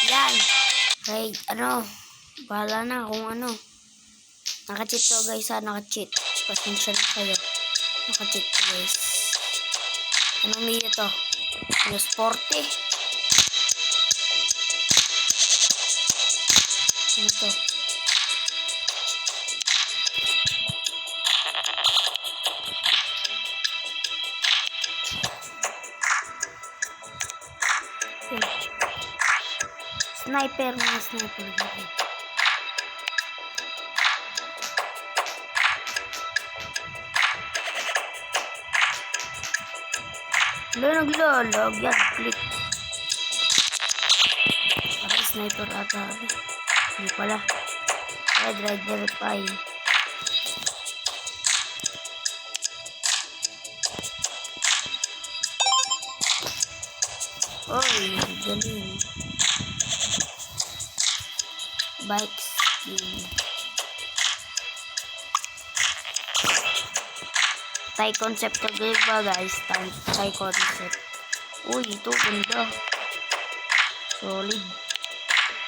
Yan. Kay, bahala na kung ano. Naka-cheat to guys ha, naka-cheat. Pasensya na kayo. Naka-cheat to guys. Anong media to? News 40. Ano to? Sniper, mga sniper. Naglalog. Yan, click. Para sniper ata. Hindi pala. Red Rider Pie. Oy, galing. Bike skin. Thai concept to ba guys? Thai concept. Uy, ito ganda. Solid.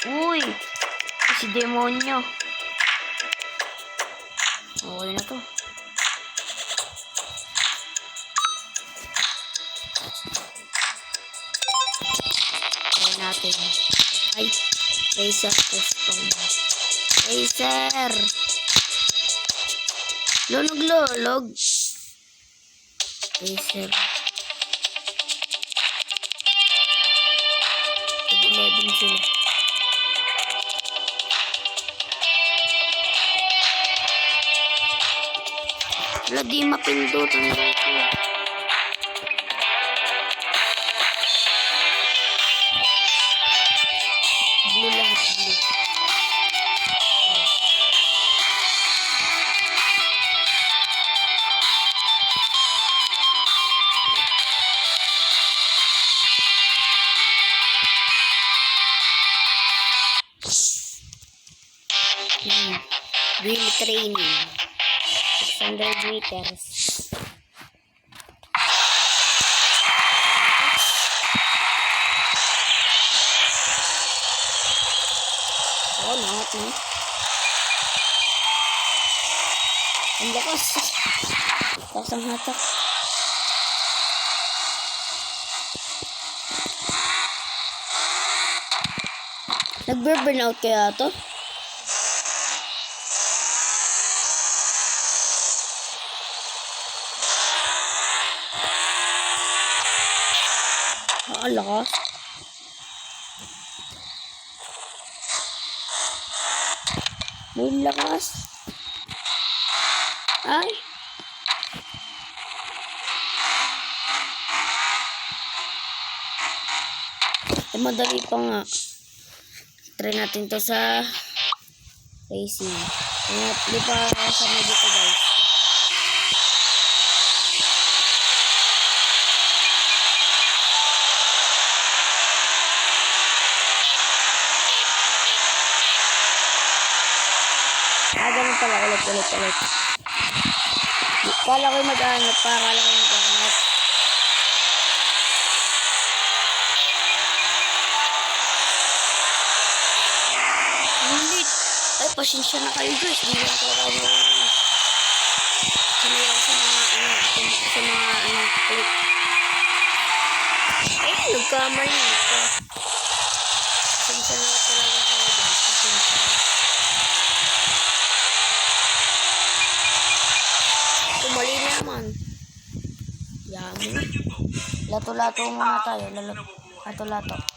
Uy, si demonyo. Okay na to. Try natin. Ay, Razer custom. Razer. Log. Razer. 11 sila. Wala di mapindot ang ko. Blue lahat, blue. Wheel training 600 meters. Oh, lahat na. Ang lakas. Lakas ang hatak. Nagbe-burnout kaya to? Ang lakas. May lakas. Ay. Madali pa nga. Try natin to sa racing. Di pa sa dito guys. Ganun pala, ulit. Kala ko'y mag-aangat. Ulit. Ay, pasensya na kayo guys. Di lang talaga mo. Sanayan sa mga click. Eh, nagkamali ito. Pasensya na talaga kayo guys. Pasensya na. Mali naman. Yami. Lato-lato muna tayo. Lato-lato.